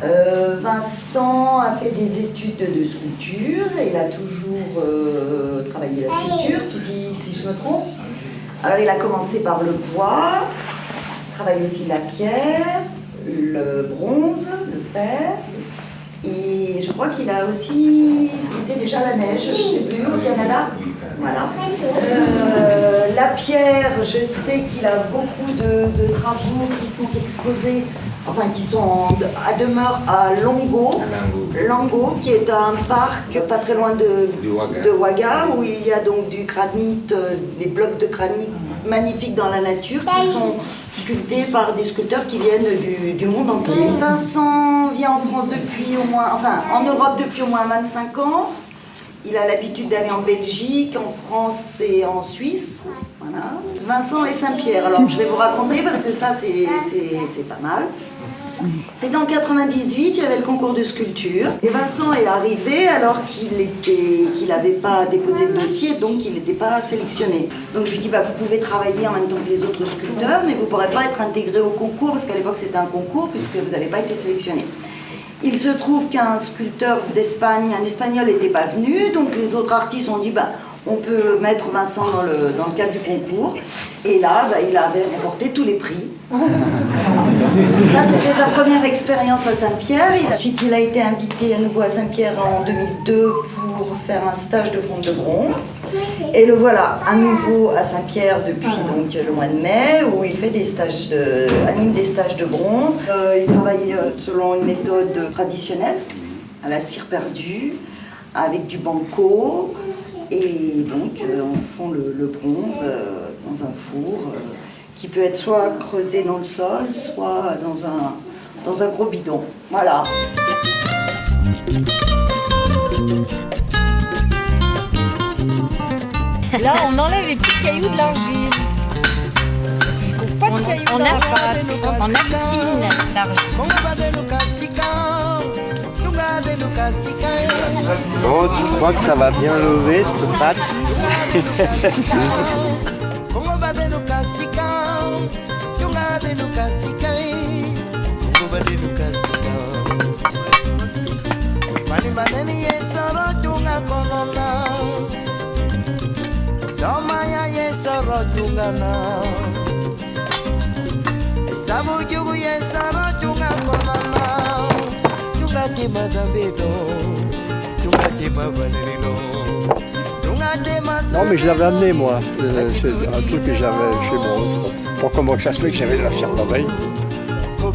Vincent a fait des études de sculpture et il a toujours travaillé la sculpture, tu dis si je me trompe. Alors il a commencé par le bois, travaille aussi la pierre, le bronze, le fer, et je crois qu'il a aussi sculpté déjà la neige, je ne sais plus, au Canada. Voilà. La pierre, je sais qu'il a beaucoup de travaux qui sont exposés, enfin qui sont à demeure à Longo, qui est un parc pas très loin de Wagga, où il y a donc du granit, des blocs de granit magnifiques dans la nature qui sont sculptés par des sculpteurs qui viennent du monde entier. Vincent vient en France depuis au moins, enfin en Europe depuis au moins 25 ans. Il a l'habitude d'aller en Belgique, en France et en Suisse. Voilà. Vincent et Saint-Pierre. Alors je vais vous raconter parce que ça c'est pas mal. C'était en 98, il y avait le concours de sculpture. Et Vincent est arrivé alors qu'il n'avait pas déposé de dossier, donc il n'était pas sélectionné. Donc je lui dis, vous pouvez travailler en même temps que les autres sculpteurs, mais vous ne pourrez pas être intégré au concours, parce qu'à l'époque c'était un concours, puisque vous n'avez pas été sélectionné. Il se trouve qu'un sculpteur d'Espagne, un Espagnol, n'était pas venu, donc les autres artistes ont dit, on peut mettre Vincent dans le cadre du concours. Et là, il avait remporté tous les prix. Ça, c'était sa première expérience à Saint-Pierre. Ensuite, il a été invité à nouveau à Saint-Pierre en 2002 pour faire un stage de fonte de bronze. Et le voilà à nouveau à Saint-Pierre depuis donc, le mois de mai, où il fait anime des stages de bronze. Il travaille selon une méthode traditionnelle, à la cire perdue, avec du banco. Et donc, on fond le bronze dans un four qui peut être soit creusé dans le sol, soit dans un gros bidon. Voilà. Là, on enlève les petits cailloux de l'argile. Pas de cailloux dans la pâte. On affine l'argile. Bon, tu crois que ça va bien lever cette pâte? Non mais je l'avais amené moi, c'est un truc que j'avais chez moi. Pour comment que ça se fait que j'avais de la cire d'abeille. Oui,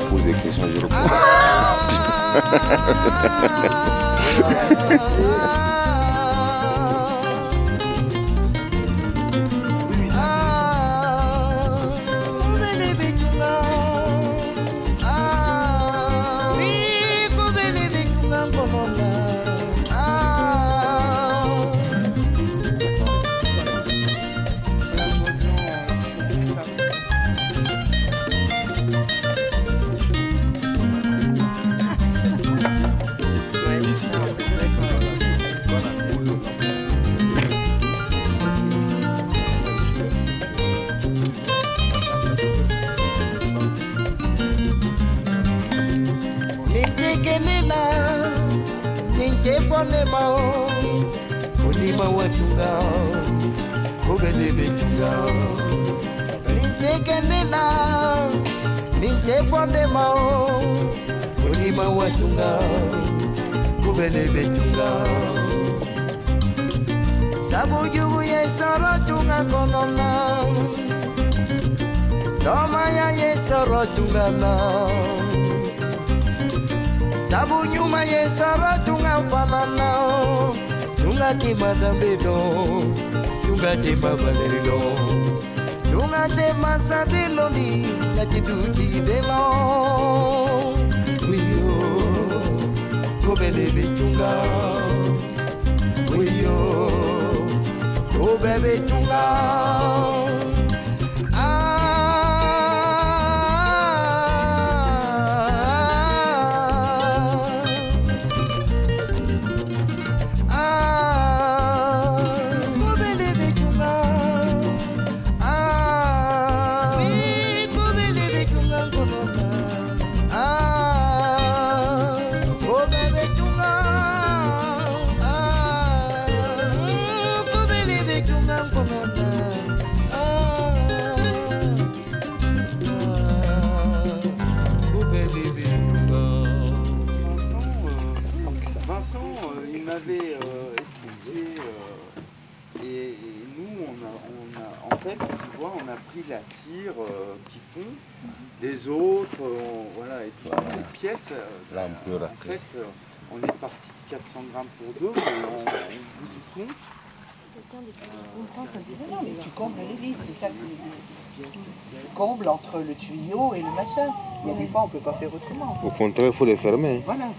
poser des questions, je le comprends. Sabu nyuma yesara tunga fanana tunga tema dambedo tunga tema valerilo tunga tema sadelo ni na chiduchi delo wiyo kobele tunga wiyo kobele tunga. Vincent, il m'avait expliqué, et nous, en fait, tu vois, on a pris la cire qu'ils font des autres, voilà, et puis les pièces. Là, on peut en racler. fait, on est parti de 400 grammes pour deux, mais au bout du compte. Tu combles les vides, c'est ça que tu combles entre le tuyau et le machin. Il y a des fois, on ne peut pas faire autrement. Au contraire, il faut les fermer. Voilà.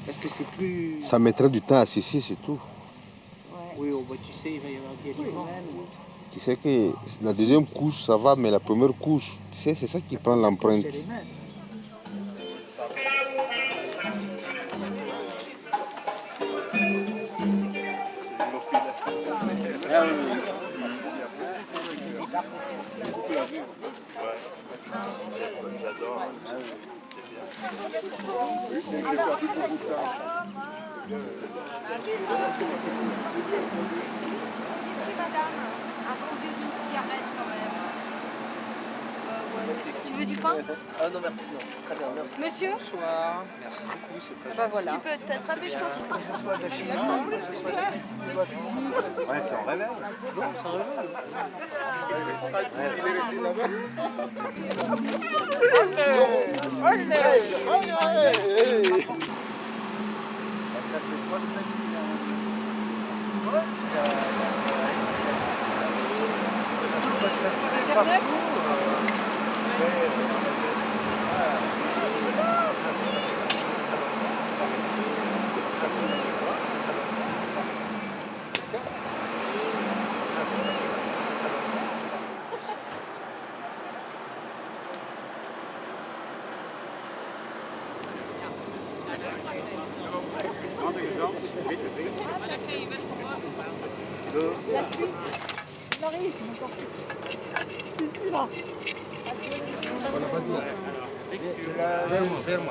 Est-ce que c'est plus... Ça mettrait du temps à sécher, c'est tout. Oui, oh, bah, tu sais, il va y avoir du vent. Tu sais que la deuxième couche, ça va, mais la première couche, tu sais, c'est ça qui prend l'empreinte. C'est les mains. Madame, un bon lieu d'une cigarette quand même. Ouais, c'est sûr. Tu veux du pain? Ah non merci, non, très bien, merci. Monsieur? Bonsoir, merci beaucoup, c'est très Bah voilà. Tu peux t'attraper, je pense. Que ce soit de la chimie, que ce soit de la physique. Ouais, c'est en réveil. Non, c'est un Il est resté là-bas. Ça fait 3 semaines qu'il est en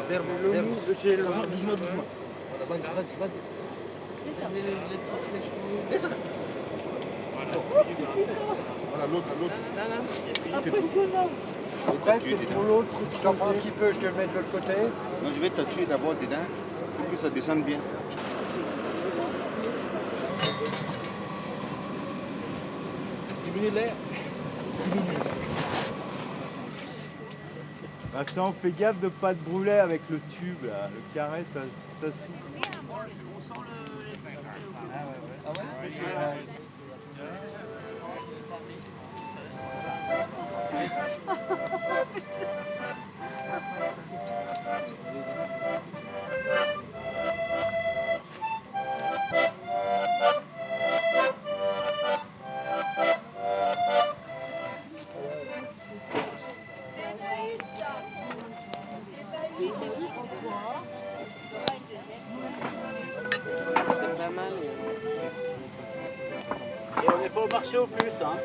Vers moi. Doucement. Voilà, vas-y. Descends. Voilà, l'autre. Impressionnant. Après, c'est pour l'autre. Je t'en prends un petit peu, je te le mets de l'autre côté. Non, je vais t'attuer d'abord dedans pour que ça descende bien. Diminue l'air. Vincent, fais gaffe de ne pas te brûler avec le tube, là. Le carré, ça souffle. Et on n'est pas au marché au plus, hein.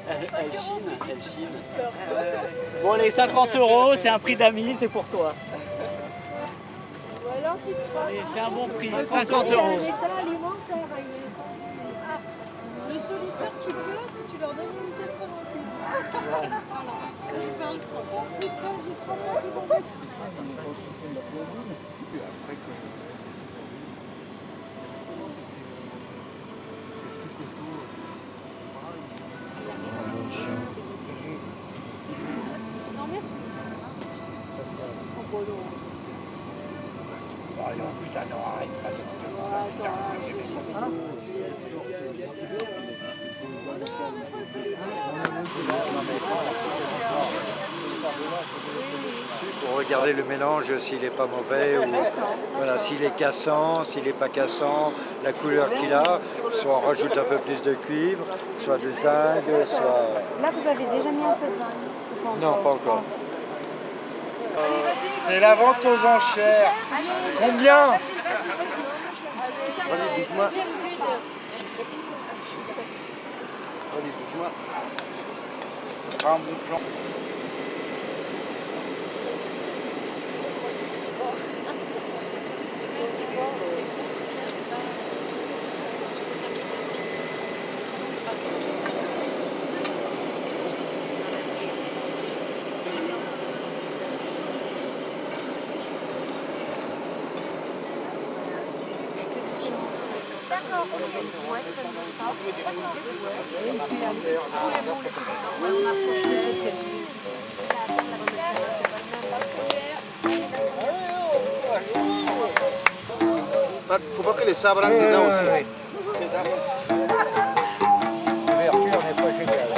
Elle chine. Bon, les 50 €, c'est un prix d'amis, c'est pour toi. Allez, c'est un bon prix, 50 €. Le solifère, tu peux si tu leur donnes une casserole dans le cul. Voilà. Je vais faire le propre. Oh putain, j'ai trop mal. Non, merci. Pour regarder le mélange, s'il n'est pas mauvais, ou voilà, s'il est cassant, s'il n'est pas cassant, la couleur qu'il a, soit on rajoute un peu plus de cuivre, soit de zinc, soit... Là, vous avez déjà mis un peu de zinc? Non, pas encore. C'est la vente aux enchères. Combien? Vas-y, doucement. Un bon plan. D'accord. Ouais, ça me Faut pas que les sabres rentrent dedans aussi. L'ouverture n'est pas géniale.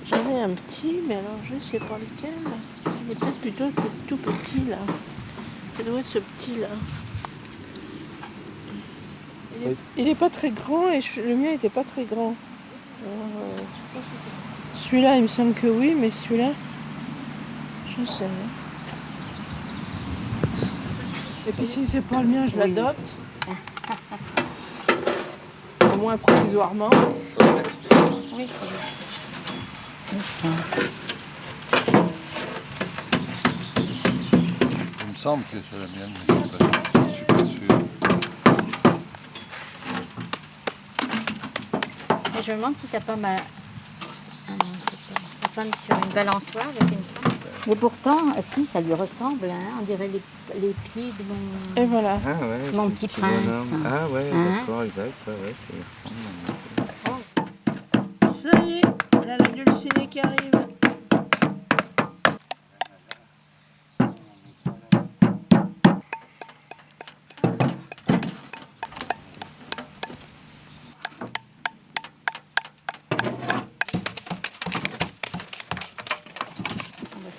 J'en ai un petit, mais alors je sais pas lequel. Il est peut-être plutôt tout petit là. Ça doit être ce petit là. Il est pas très grand et le mien était pas très grand. Celui-là, il me semble que oui, mais celui-là, je sais rien. Et puis si c'est pas le mien, je l'adopte. Au moins provisoirement. Oui. Il me semble que c'est la mienne, mais je suis pas sûr. Et je me demande si t'as pas ma femme sur une balançoire avec une femme. Mais pourtant, si, ça lui ressemble, hein, on dirait les pieds de mon, Et voilà. Ah ouais, mon c'est petit bonhomme. prince. Ah ouais, Hein? d'accord, exact. Ouais, ouais, ça lui ressemble. Ça y est, là la dulcinée qui arrive.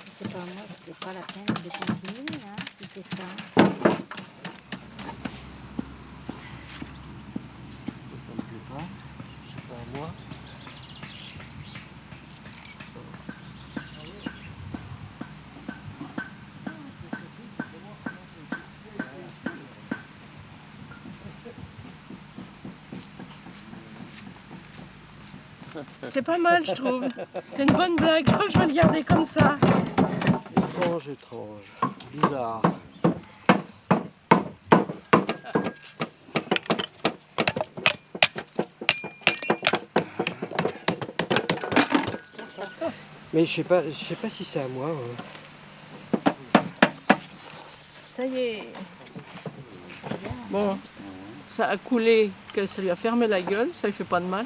Si c'est pas moi, c'est pas la peine de continuer, hein, si c'est ça. C'est pas mal, je trouve. C'est une bonne blague. Je crois que je vais le garder comme ça. Étrange, étrange. Bizarre. Mais je sais pas si c'est à moi. Ça y est. Bon, ça a coulé, que ça lui a fermé la gueule, ça lui fait pas de mal.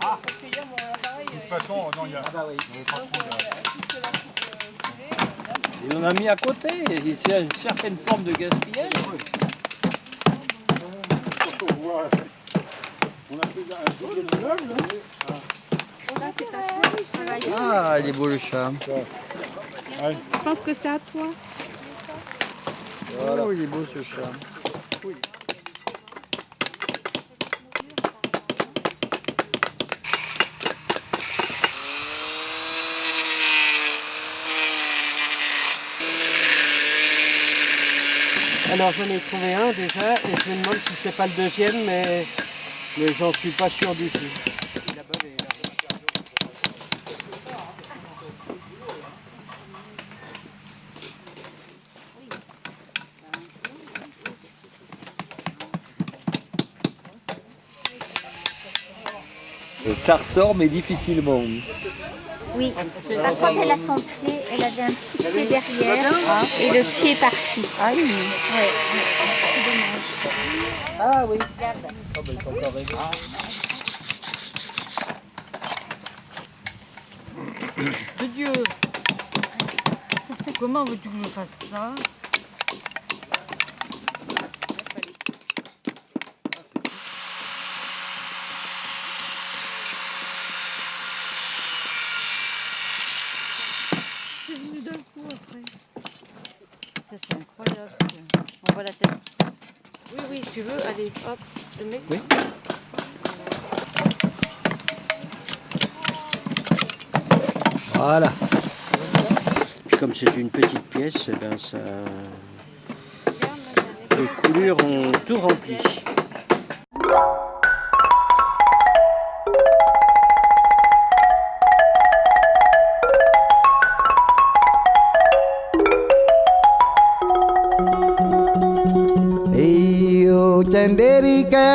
Ah, parce qu'il y a mon appareil. De toute façon, non, il y a. Ah bah oui. Il en a mis à côté, c'est une certaine forme de gaspillage. On a fait un double meuble, Ah, il est beau le chat. Je pense que c'est à toi. Oh, il est beau ce chat. Oui. Alors j'en ai trouvé un déjà et je me demande si c'est pas le deuxième, mais j'en suis pas sûr du tout. Et ça ressort, mais difficilement. Oui, par contre, elle a son pied, elle avait un petit pied derrière et le pied est parti. Ah oui. Ouais, c'est dommage. Ah oui. De Dieu. Comment veux-tu que je fasse ça? C'est venu d'un coup après. Ça c'est incroyable. Ça. On voit la tête. Oui, oui, si tu veux, allez, hop, je te mets. Oui. Voilà. Puis comme c'est une petite pièce, eh ben ça... les coulures ont tout rempli. Iyo Chanderika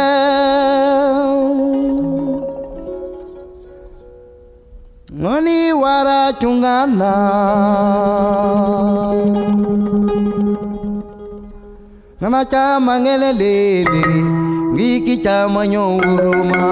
Ngoni wara chungana Ngana chama ngelele ngiki chama nyonguruma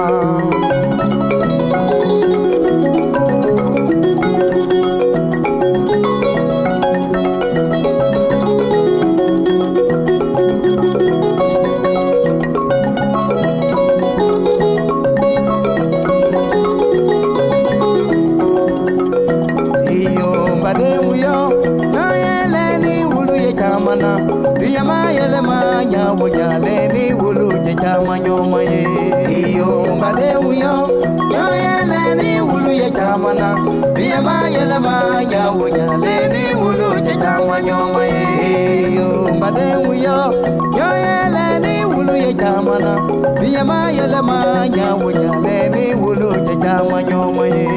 Leni wulu je chama nyoma ye iyo mbade uyo nyoye leni wulu ye chama na riyama yele ma ya wunya leni wulu je chama nyoma ye iyo mbade uyo nyoye leni wulu ye chama na riyama yele ma ya wunya leni wulu je chama nyoma ye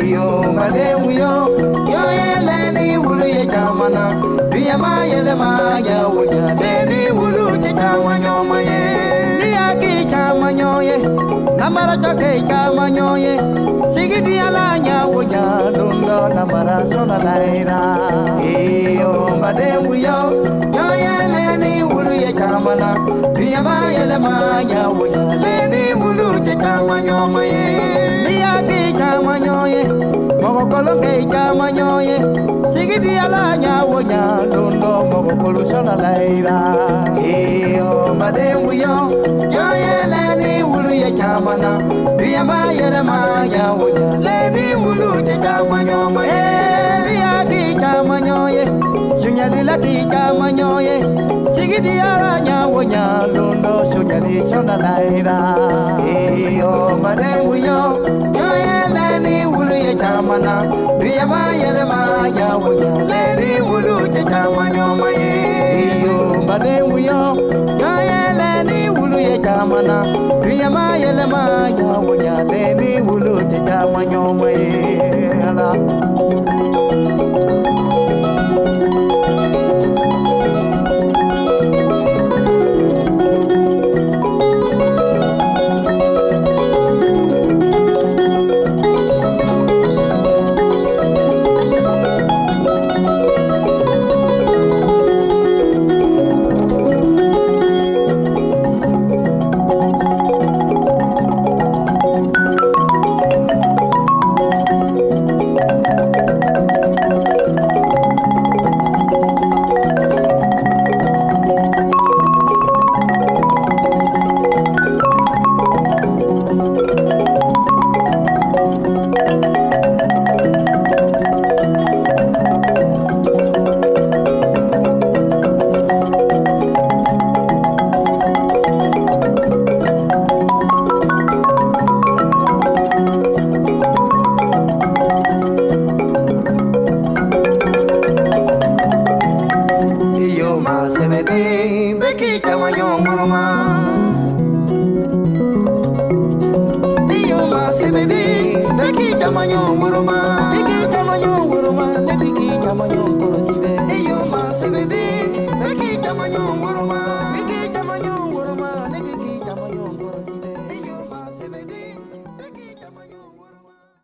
iyo mbade uyo nyoye leni wulu ye chama na riyama yele ma ya wunya leni wulu je chama nyoma ye dia ki chama nyoye namara choke chama nyoye sigidi ala nya wunya lundo namara sona laira iyo mbade uyo nyoye leni wulu ye chama na riyama yele ma ya wunya leni wulu je chama nyoma ye dia ki chama nyoye mogo kolo ke chama nyoye sigidi ala nya wunya lundo mogo kolo sona laira iyo mbade uyo nyoye leni wulu ye chama na riyama yele ma ya wunya leni wulu je chama nyoma ye dia ki chama nyoye sunyali la ki chama nyoye sigidi ala nya wunya lundo sunyali sona laira iyo mbade uyo nyoye leni wulu ye chama na riyama yele ma ya wunya leni wulu je chama nyoma ye iyo mbade uyo nyoye leni wulu ye chama na riyama yele ma ya wunya leni wulu je chama nyoma ye ala Thank you.